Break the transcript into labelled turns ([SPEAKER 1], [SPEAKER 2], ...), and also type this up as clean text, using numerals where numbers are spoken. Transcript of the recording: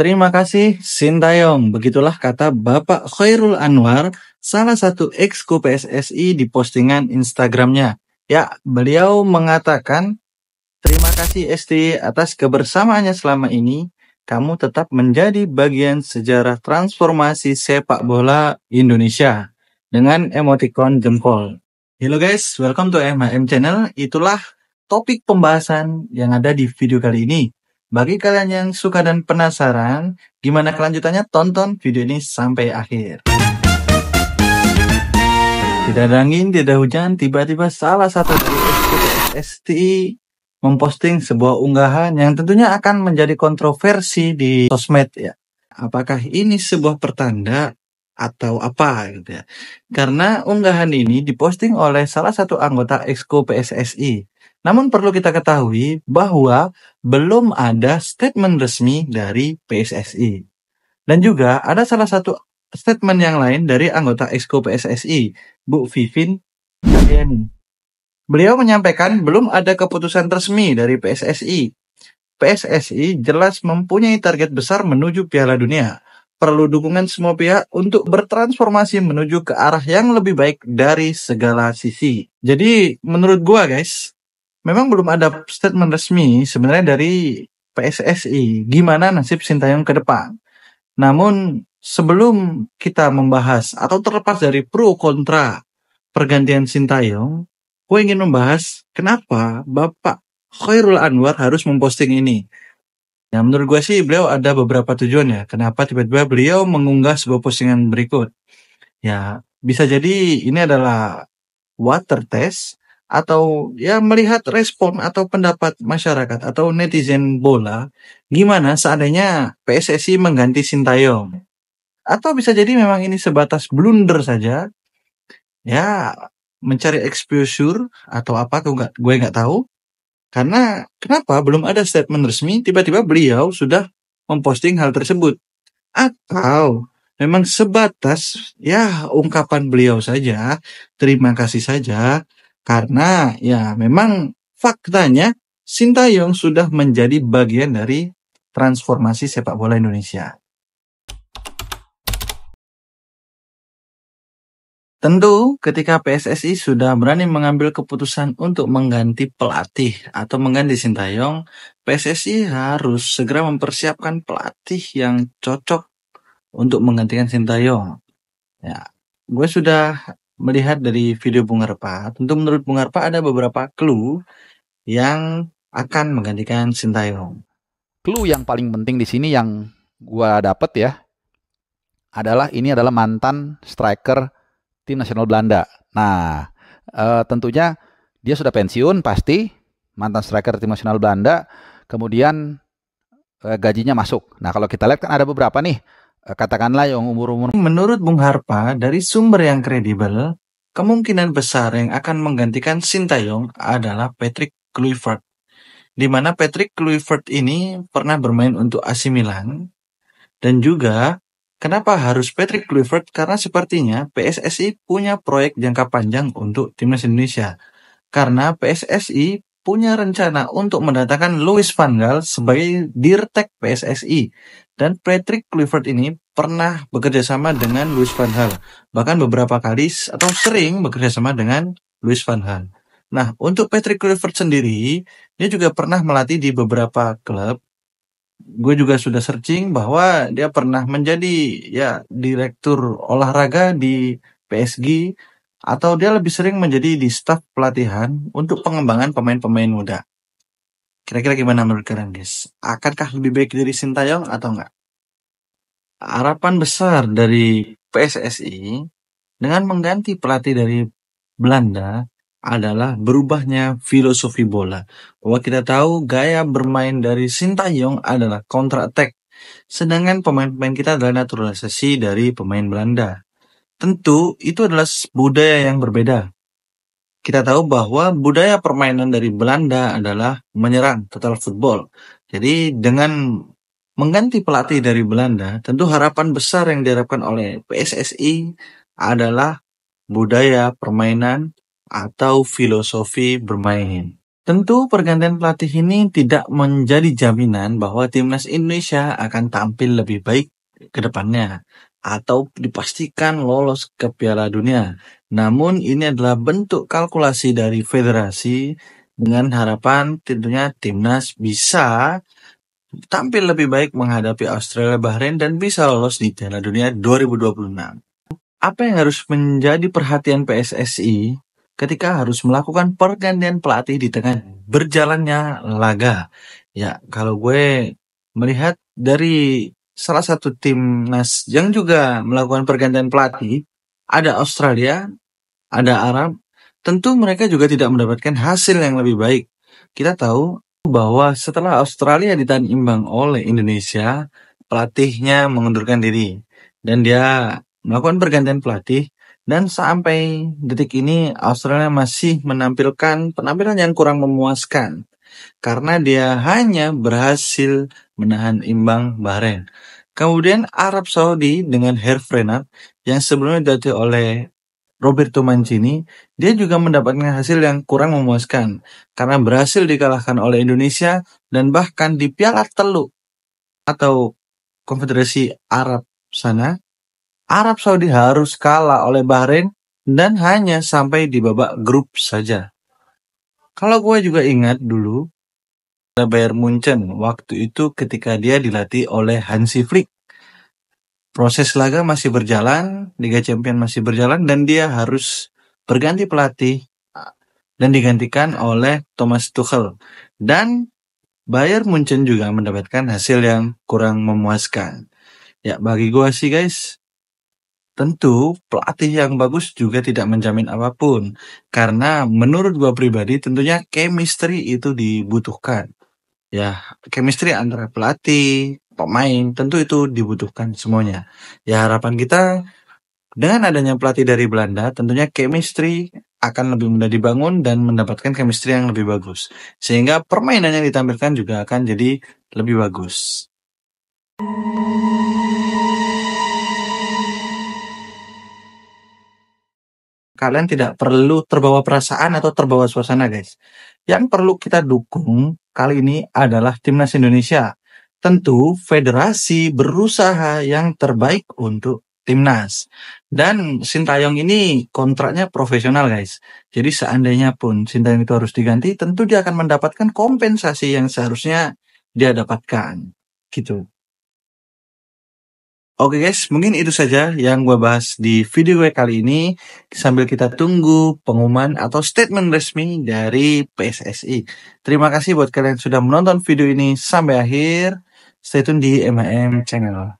[SPEAKER 1] Terima kasih, Sintayong. Begitulah kata Bapak Khairul Anwar, salah satu ex-ku PSSI di postingan Instagramnya. Ya, beliau mengatakan, terima kasih ST atas kebersamaannya selama ini. Kamu tetap menjadi bagian sejarah transformasi sepak bola Indonesia. Dengan emoticon jempol. Hello guys, welcome to MHM Channel. Itulah topik pembahasan yang ada di video kali ini. Bagi kalian yang suka dan penasaran, gimana kelanjutannya, tonton video ini sampai akhir. Tidak ada angin, tidak hujan, tiba-tiba salah satu dari PSSI memposting sebuah unggahan yang tentunya akan menjadi kontroversi di sosmed ya. Apakah ini sebuah pertanda atau apa gitu ya. Karena unggahan ini diposting oleh salah satu anggota exco PSSI. Namun perlu kita ketahui bahwa belum ada statement resmi dari PSSI. Dan juga ada salah satu statement yang lain dari anggota exco PSSI, Bu Vivin Karyani. Beliau menyampaikan belum ada keputusan resmi dari PSSI. PSSI jelas mempunyai target besar menuju Piala Dunia. Perlu dukungan semua pihak untuk bertransformasi menuju ke arah yang lebih baik dari segala sisi. Jadi menurut gua guys, memang belum ada statement resmi sebenarnya dari PSSI gimana nasib Sintayong ke depan. Namun sebelum kita membahas atau terlepas dari pro kontra pergantian Sintayong, gue ingin membahas kenapa Bapak Khairul Anwar harus memposting ini. Ya menurut gue sih beliau ada beberapa tujuan ya. Kenapa tiba-tiba beliau mengunggah sebuah postingan berikut. Ya bisa jadi ini adalah water test atau ya melihat respon atau pendapat masyarakat atau netizen bola gimana seandainya PSSI mengganti Sintayong. Atau bisa jadi memang ini sebatas blunder saja. Ya mencari exposure atau apa gue nggak tahu. Karena kenapa belum ada statement resmi tiba-tiba beliau sudah memposting hal tersebut. Atau memang sebatas ya ungkapan beliau saja, terima kasih saja. Karena ya memang faktanya Sintayong sudah menjadi bagian dari transformasi sepak bola Indonesia. Tentu ketika PSSI sudah berani mengambil keputusan untuk mengganti pelatih atau mengganti Sintayong, PSSI harus segera mempersiapkan pelatih yang cocok untuk menggantikan Sintayong. Ya, gue sudah melihat dari video Bung Harpa, tentu menurut Bung Harpa ada beberapa clue yang akan menggantikan Sintayong.
[SPEAKER 2] Clue yang paling penting di sini yang gua dapet ya adalah ini adalah mantan striker tim nasional Belanda. Nah, tentunya dia sudah pensiun pasti, mantan striker tim nasional Belanda. Kemudian gajinya masuk. Nah, kalau kita lihat kan ada beberapa nih, katakanlah yang umur-umur.
[SPEAKER 1] Menurut Bung Harpa, dari sumber yang kredibel, kemungkinan besar yang akan menggantikan Sintayong adalah Patrick Kluivert. Di mana Patrick Kluivert ini pernah bermain untuk AC Milan. Dan juga kenapa harus Patrick Kluivert? Karena sepertinya PSSI punya proyek jangka panjang untuk timnas Indonesia. Karena PSSI punya rencana untuk mendatangkan Louis van Gaal sebagai Dirtek PSSI. Dan Patrick Kluivert ini pernah bekerja sama dengan Louis van Gaal. Bahkan beberapa kali atau sering bekerja sama dengan Louis van Gaal. Nah, untuk Patrick Kluivert sendiri, dia juga pernah melatih di beberapa klub. Gue juga sudah searching bahwa dia pernah menjadi ya direktur olahraga di PSG atau dia lebih sering menjadi di staf pelatihan untuk pengembangan pemain-pemain muda. Kira-kira gimana menurut kalian guys? Akankah lebih baik dari Sintayong atau enggak? Harapan besar dari PSSI dengan mengganti pelatih dari Belanda adalah berubahnya filosofi bola. Bahwa kita tahu gaya bermain dari Sintayong adalah counter attack. Sedangkan pemain-pemain kita adalah naturalisasi dari pemain Belanda. Tentu itu adalah budaya yang berbeda. Kita tahu bahwa budaya permainan dari Belanda adalah menyerang, total football. Jadi dengan mengganti pelatih dari Belanda, tentu harapan besar yang diharapkan oleh PSSI adalah budaya permainan atau filosofi bermain. Tentu pergantian pelatih ini tidak menjadi jaminan bahwa timnas Indonesia akan tampil lebih baik ke depannya atau dipastikan lolos ke Piala Dunia. Namun ini adalah bentuk kalkulasi dari federasi dengan harapan tentunya timnas bisa tampil lebih baik menghadapi Australia, Bahrain dan bisa lolos di Piala Dunia 2026. Apa yang harus menjadi perhatian PSSI ketika harus melakukan pergantian pelatih di tengah berjalannya laga? Ya, kalau gue melihat dari salah satu timnas yang juga melakukan pergantian pelatih, ada Australia, ada Arab, tentu mereka juga tidak mendapatkan hasil yang lebih baik. Kita tahu bahwa setelah Australia ditahan imbang oleh Indonesia, pelatihnya mengundurkan diri dan dia melakukan pergantian pelatih dan sampai detik ini Australia masih menampilkan penampilan yang kurang memuaskan karena dia hanya berhasil menahan imbang Bahrain. Kemudian Arab Saudi dengan Herve Renard yang sebelumnya dilatih oleh Roberto Mancini, dia juga mendapatkan hasil yang kurang memuaskan karena berhasil dikalahkan oleh Indonesia dan bahkan di Piala Teluk atau Konfederasi Arab sana, Arab Saudi harus kalah oleh Bahrain dan hanya sampai di babak grup saja. Kalau gue juga ingat dulu, ada Bayern Munchen waktu itu ketika dia dilatih oleh Hansi Flick. Proses laga masih berjalan, Liga Champions masih berjalan dan dia harus berganti pelatih dan digantikan oleh Thomas Tuchel. Dan Bayern Munchen juga mendapatkan hasil yang kurang memuaskan. Ya, bagi gua sih guys, tentu pelatih yang bagus juga tidak menjamin apapun. Karena menurut gua pribadi tentunya chemistry itu dibutuhkan. Ya, chemistry antara pelatih, pemain, tentu itu dibutuhkan semuanya. Ya, harapan kita dengan adanya pelatih dari Belanda, tentunya chemistry akan lebih mudah dibangun dan mendapatkan chemistry yang lebih bagus. Sehingga permainan yang ditampilkan juga akan jadi lebih bagus. Kalian tidak perlu terbawa perasaan atau terbawa suasana guys. Yang perlu kita dukung kali ini adalah timnas Indonesia. Tentu federasi berusaha yang terbaik untuk timnas. Dan Sintayong ini kontraknya profesional guys. Jadi seandainya pun Sintayong itu harus diganti, tentu dia akan mendapatkan kompensasi yang seharusnya dia dapatkan. Gitu. Oke guys, mungkin itu saja yang gue bahas di video gue kali ini. Sambil kita tunggu pengumuman atau statement resmi dari PSSI. Terima kasih buat kalian yang sudah menonton video ini sampai akhir. Stay tune di MHM Channel.